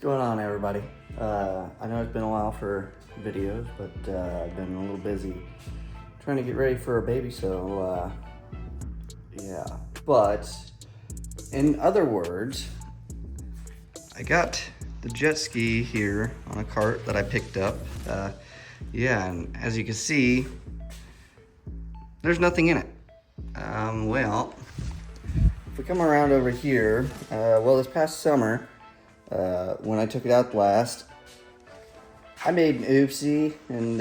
going on, everybody? I know it's been a while for videos, but I've been a little busy trying to get ready for a baby, so yeah. But in other words, I got the jet ski here on a cart that I picked up. Yeah, and as you can see, there's nothing in it. Well, if we come around over here, well, this past summer, when I took it out last, I made an oopsie and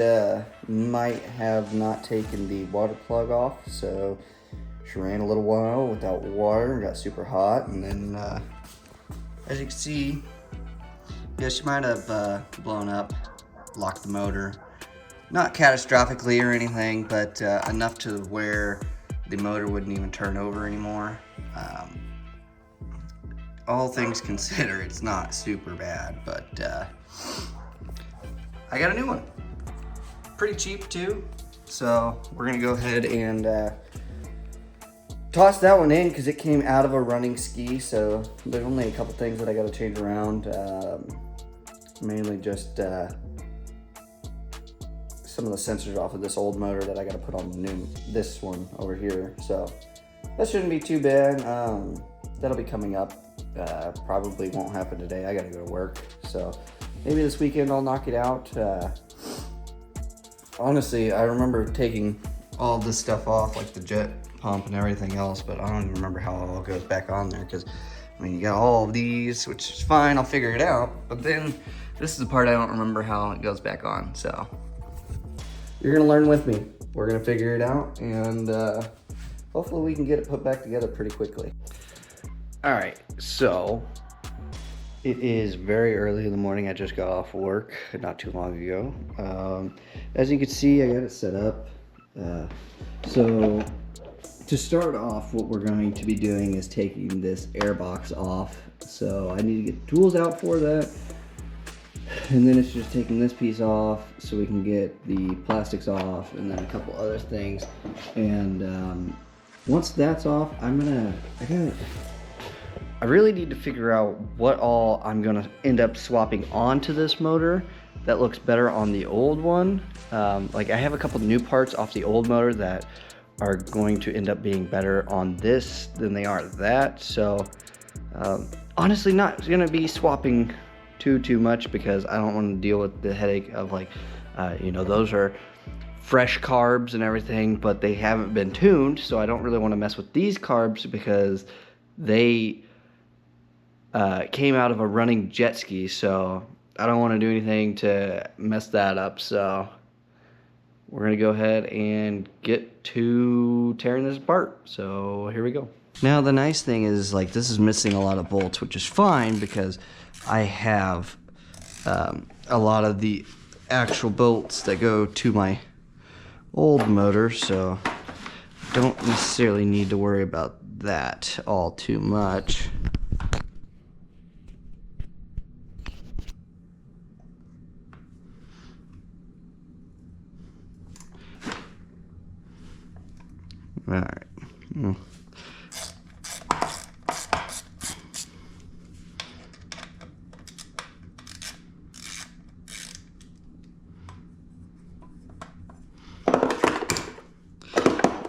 might have not taken the water plug off, so she ran a little while without water and got super hot, and then as you can see, yeah, she might have blown up, locked the motor. Not catastrophically or anything, but enough to where the motor wouldn't even turn over anymore. All things considered, it's not super bad, but I got a new one. Pretty cheap too, so we're gonna go ahead and toss that one in because it came out of a running ski, so there's only a couple things that I gotta change around. Mainly just some of the sensors off of this old motor that I gotta put on this one over here, so that shouldn't be too bad. That'll be coming up. Probably won't happen today. I gotta go to work, so maybe this weekend I'll knock it out. Honestly, I remember taking all this stuff off, like the jet pump and everything else, but I don't even remember how it all goes back on there, because I mean, you got all of these, which is fine, I'll figure it out, but then this is the part I don't remember how it goes back on, so you're gonna learn with me. We're gonna figure it out, and hopefully we can get it put back together pretty quickly. All right, so it is very early in the morning. I just got off work not too long ago. As you can see, I got it set up. So to start off, what we're going to be doing is taking this air box off. So I need to get the tools out for that. And then it's just taking this piece off so we can get the plastics off, and then a couple other things. And once that's off, I really need to figure out what all I'm gonna end up swapping onto this motor that looks better on the old one. Like I have a couple new parts off the old motor that are going to end up being better on this than they are that. So honestly, not gonna be swapping too much because I don't want to deal with the headache of like, you know, those are fresh carbs and everything, but they haven't been tuned, so I don't really want to mess with these carbs because they came out of a running jet ski, so I don't want to do anything to mess that up. So we're gonna go ahead and get to tearing this apart. So here we go. Now the nice thing is, like, this is missing a lot of bolts, which is fine because I have a lot of the actual bolts that go to my old motor, so don't necessarily need to worry about that all too much. All right.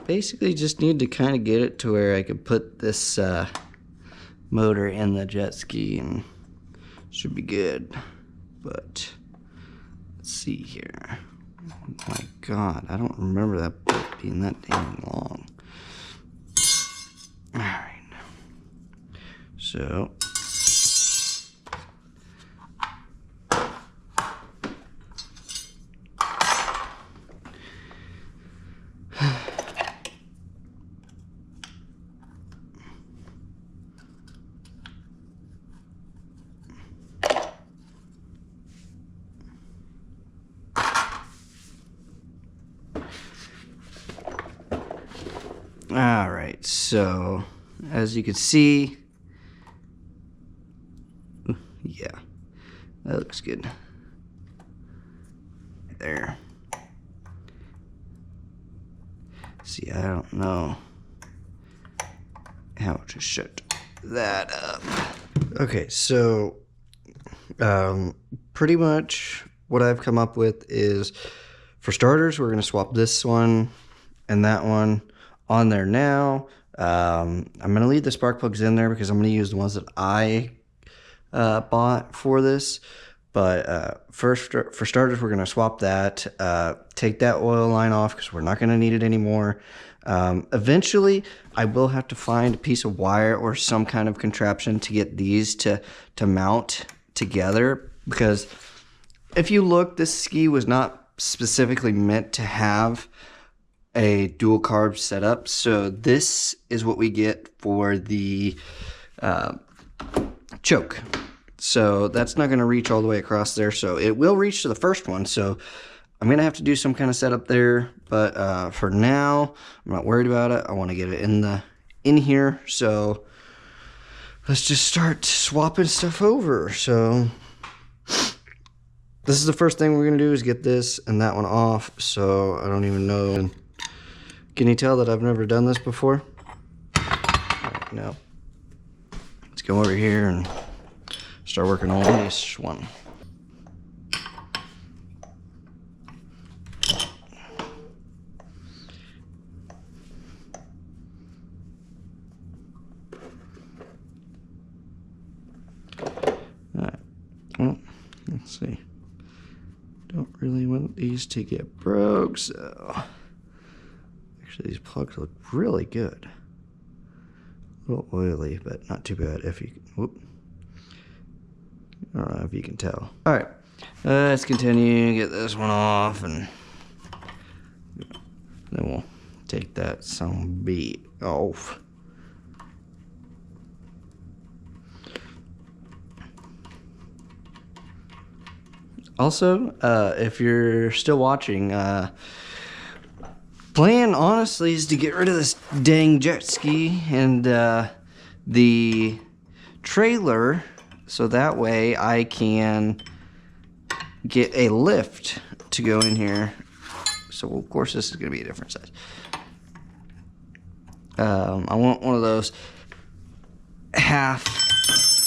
Basically just need to kind of get it to where I could put this motor in the jet ski and should be good. But let's see here. Oh my God, I don't remember that bolt being that dang long. All right, so all right, so as you can see, yeah, that looks good there. See, I don't know how to shut that up. Okay, so Pretty much what I've come up with is, for starters, we're going to swap this one and that one on there now. I'm going to leave the spark plugs in there because I'm going to use the ones that I bought for this. But first, for starters, we're going to swap that, take that oil line off because we're not going to need it anymore. Eventually, I will have to find a piece of wire or some kind of contraption to get these to mount together, because if you look, this ski was not specifically meant to have a dual carb setup. So this is what we get for the choke. So that's not going to reach all the way across there. So it will reach to the first one. So I'm going to have to do some kind of setup there. But for now, I'm not worried about it. I want to get it in here. So let's just start swapping stuff over. So this is the first thing we're going to do, is get this and that one off. So I don't even know. Can you tell that I've never done this before? No. Let's go over here and start working on this one. Alright, well, let's see. Don't really want these to get broke, so actually these plugs look really good. A little oily, but not too bad if you, whoop. I don't know if you can tell. Alright, let's continue, get this one off, and then we'll take that some beat off. Also, if you're still watching, plan honestly is to get rid of this dang jet ski and the trailer, so that way I can get a lift to go in here. So of course this is going to be a different size. I want one of those half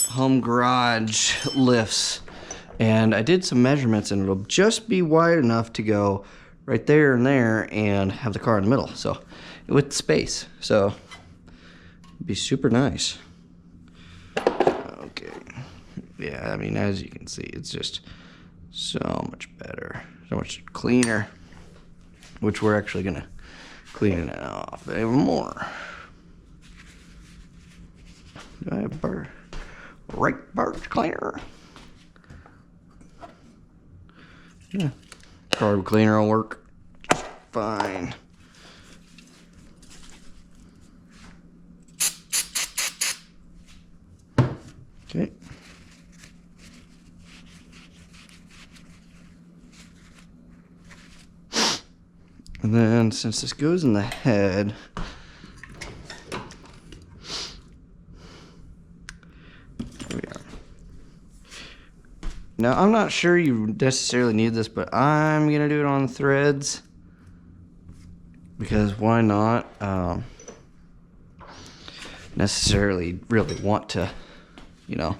home garage lifts, and I did some measurements, and it'll just be wide enough to go right there and there and have the car in the middle, so with space, so it'd be super nice. Okay, yeah, I mean, as you can see, it's just so much better, so much cleaner, which we're actually gonna clean it off even more. Do I have birch cleaner? Yeah, carb cleaner will work just fine. Okay. And then since this goes in the head, here we are. Now, I'm not sure you necessarily need this, but I'm going to do it on threads, because why not? Necessarily really want to, you know,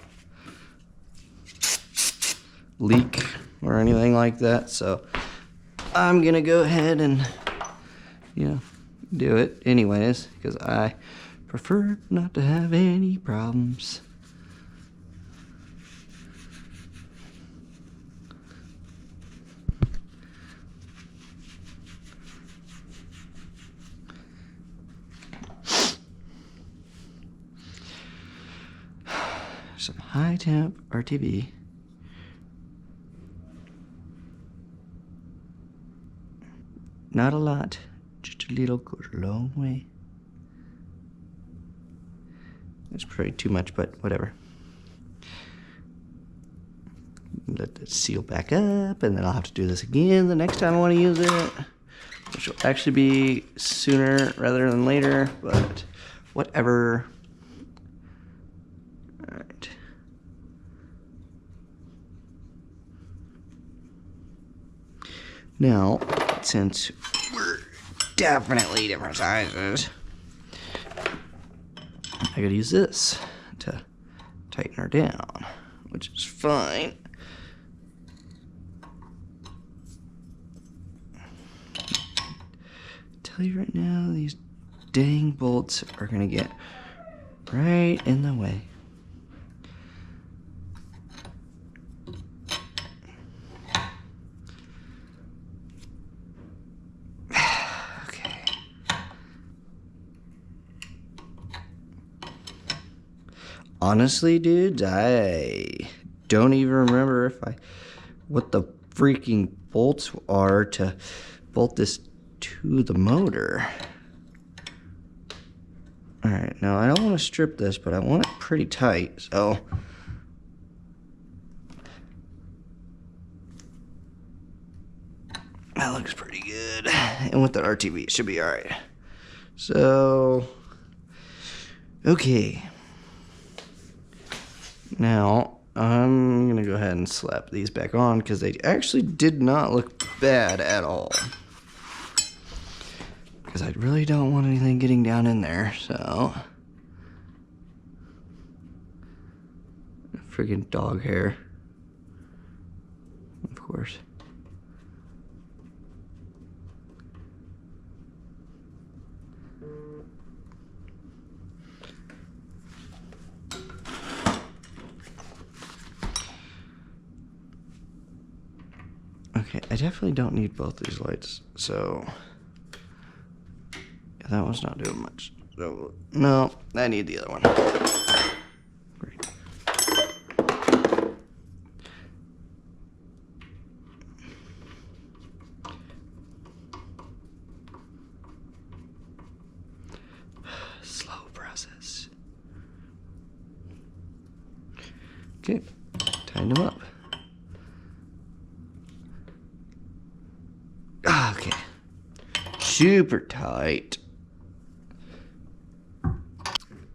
leak or anything like that, so I'm going to go ahead and, you know, do it anyways, because I prefer not to have any problems. Some high temp RTV. Not a lot, just a little goes a long way. That's probably too much, but whatever. Let that seal back up, and then I'll have to do this again the next time I want to use it, which will actually be sooner rather than later, but whatever. Alright. Now, since we're definitely different sizes, I gotta use this to tighten her down. which is fine. Tell you right now, these dang bolts are gonna get right in the way. Okay. Honestly, dudes, I don't even remember what the freaking bolts are to bolt this to the motor. Alright, now I don't want to strip this, but I want it pretty tight, so that looks pretty good. And with the RTV, it should be alright. So, okay. Now, I'm gonna go ahead and slap these back on because they actually did not look bad at all. Because I really don't want anything getting down in there, so. Friggin' dog hair. Of course. Okay, I definitely don't need both these lights, so. Yeah, that one's not doing much. So, no, I need the other one. Great. Slow process. Okay, tighten them up. Okay, super tight.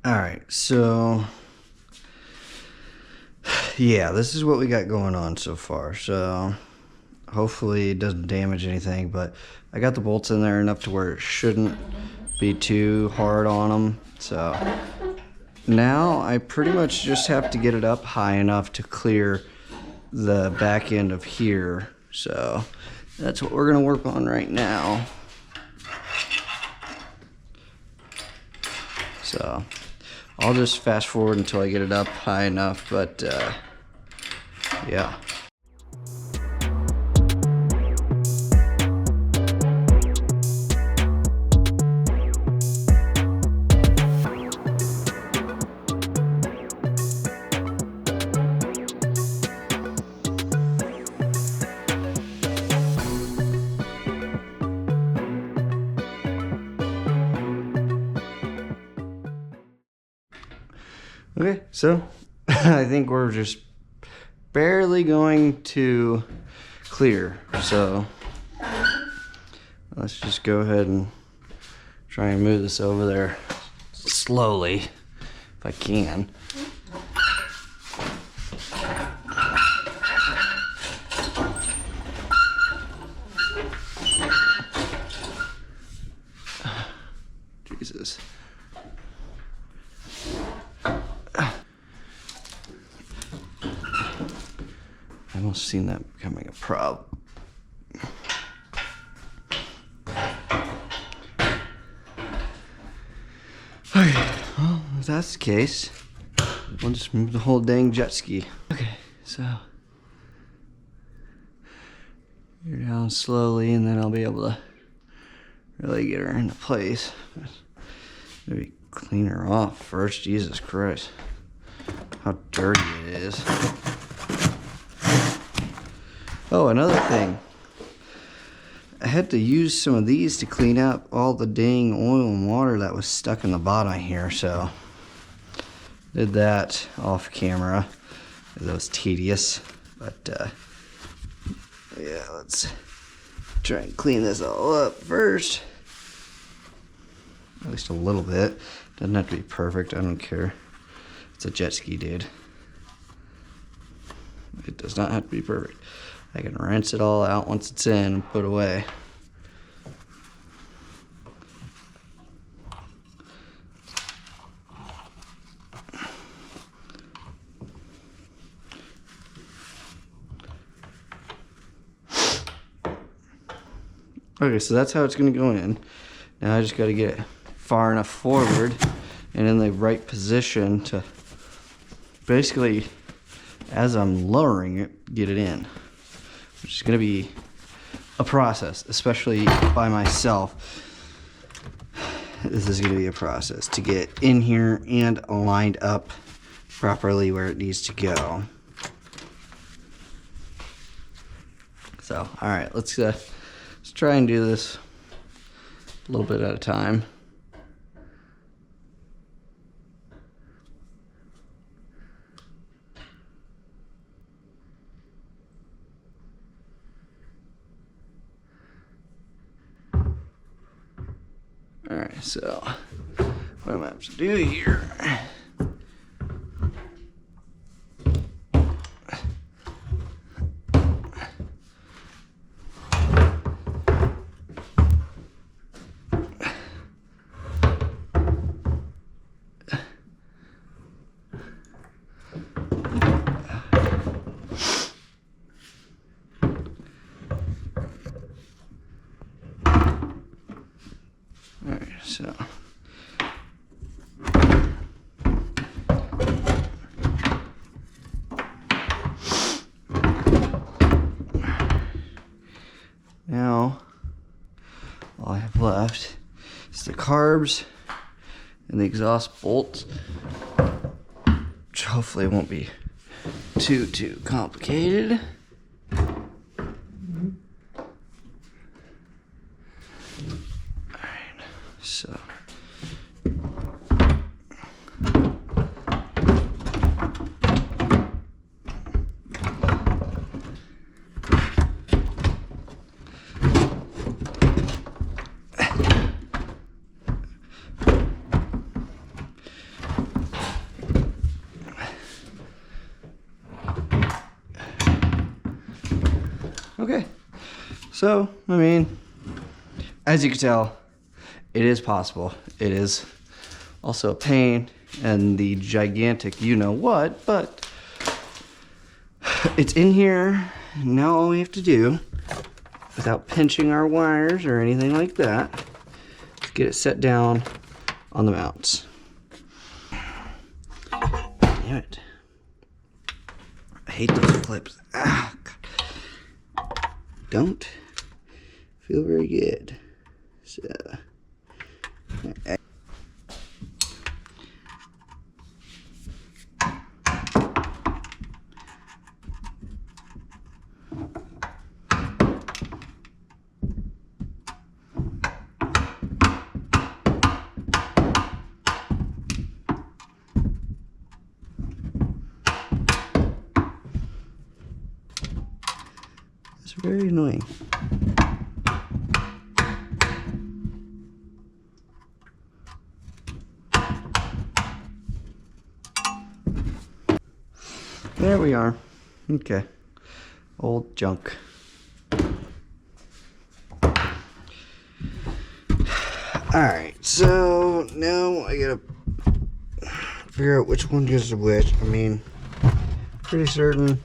All right, so yeah, this is what we got going on so far. So hopefully it doesn't damage anything, but I got the bolts in there enough to where it shouldn't be too hard on them. So now I pretty much just have to get it up high enough to clear the back end of here. So that's what we're gonna work on right now. So I'll just fast forward until I get it up high enough, but yeah. Okay, so I think we're just barely going to clear. So let's just go ahead and try and move this over there slowly, if I can. Jesus. I almost seen that becoming a problem. Okay, well, if that's the case, we'll just move the whole dang jet ski. Okay, so you're down slowly, and then I'll be able to really get her into place. Maybe clean her off first. Jesus Christ, how dirty it is. Oh, another thing. I had to use some of these to clean up all the dang oil and water that was stuck in the bottom here, so did that off camera. That was tedious, but yeah, let's try and clean this all up first. At least a little bit. Doesn't have to be perfect, I don't care. It's a jet ski, dude. It does not have to be perfect. I can rinse it all out once it's in and put away. Okay, so that's how it's going to go in. Now I just got to get it far enough forward and in the right position to basically, as I'm lowering it, get it in. Which is going to be a process, especially by myself. This is going to be a process to get in here and lined up properly where it needs to go. So, all right, let's try and do this a little bit at a time. All right, so what I'm gonna have to do here. Alright, so now all I have left is the carbs and the exhaust bolts, which hopefully won't be too complicated. So okay, so I mean, as you can tell, it is possible. It is also a pain and the gigantic you-know-what, but it's in here. Now all we have to do, without pinching our wires or anything like that, is get it set down on the mounts. Damn it. I hate those clips. Ah, God. Don't feel very good. So... It's very annoying. There we are. Okay. Old junk. Alright, so now I gotta figure out which one goes to which. I mean, pretty certain.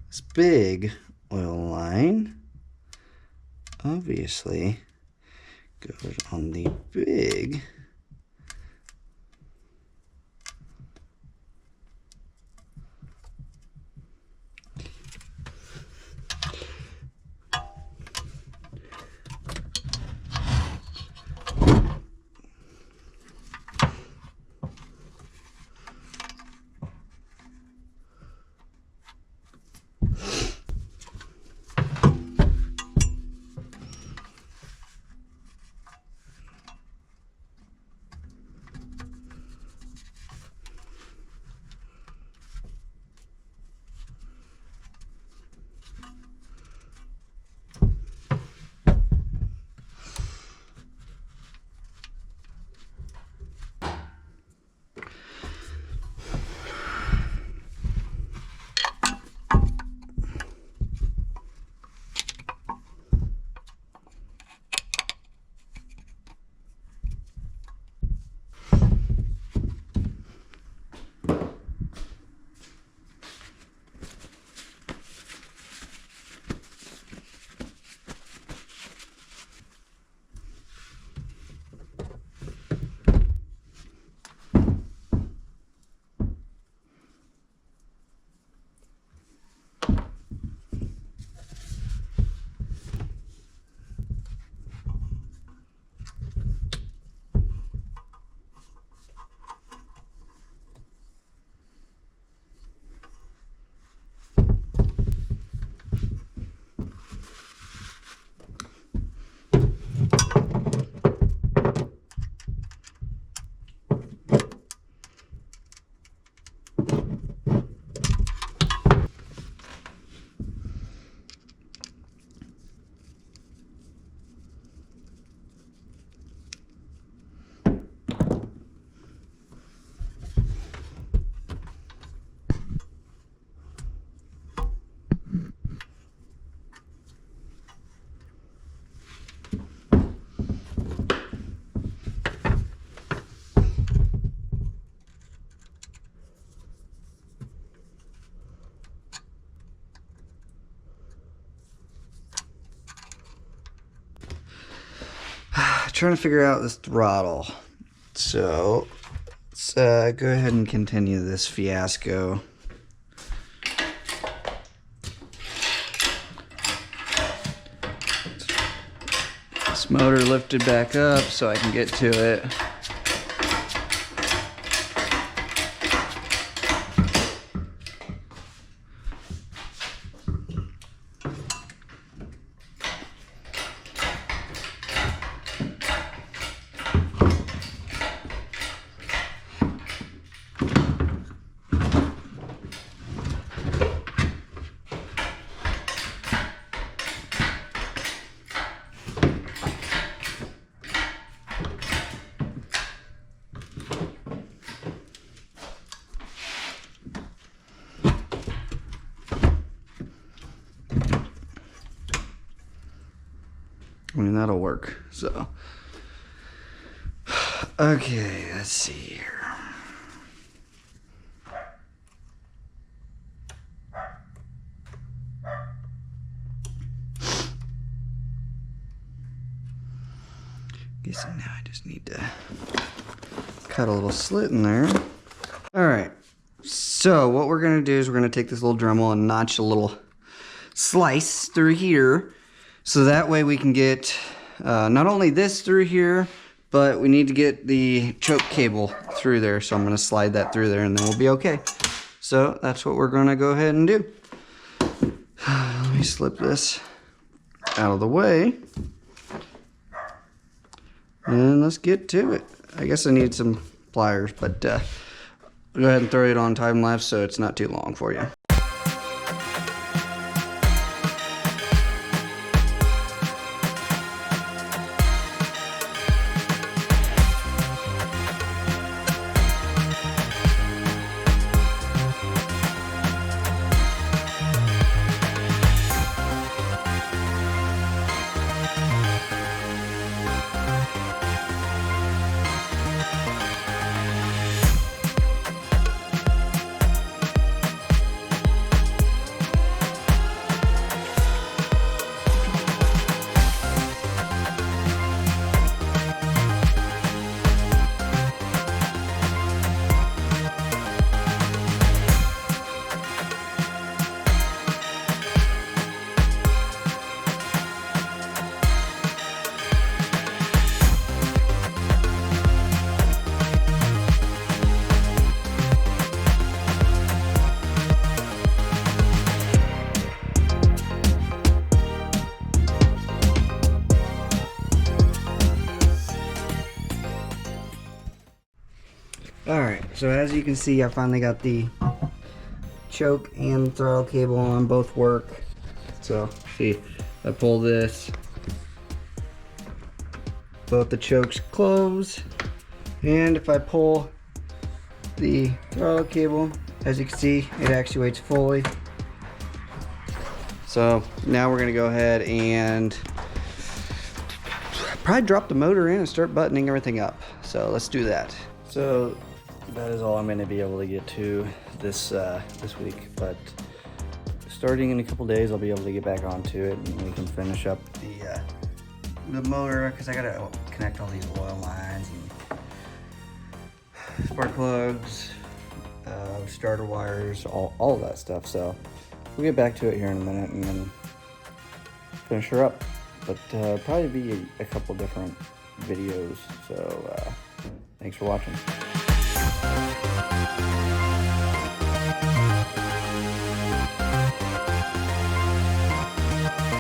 This big oil line obviously goes on the big trying to figure out this throttle. So let's go ahead and continue this fiasco. This motor lifted back up so I can get to it. I mean, that'll work, so. Okay, let's see here. Guessing now I just need to cut a little slit in there. All right, so what we're gonna do is we're gonna take this little Dremel and notch a little slice through here. So that way we can get not only this through here, but we need to get the choke cable through there. So I'm gonna slide that through there and then we'll be okay. So that's what we're gonna go ahead and do. Let me slip this out of the way. And let's get to it. I guess I need some pliers, but go ahead and throw it on time lapse so it's not too long for you. Alright, so as you can see, I finally got the choke and throttle cable on, both work. So, see, I pull this, both the chokes close, and if I pull the throttle cable, as you can see, it actuates fully. So now we're going to go ahead and probably drop the motor in and start buttoning everything up. So let's do that. So that is all I'm going to be able to get to this this week, but starting in a couple days I'll be able to get back onto it and we can finish up the motor, because I got to connect all these oil lines and spark plugs, starter wires, all of that stuff. So we'll get back to it here in a minute and then finish her up, but probably be a couple different videos. So thanks for watching.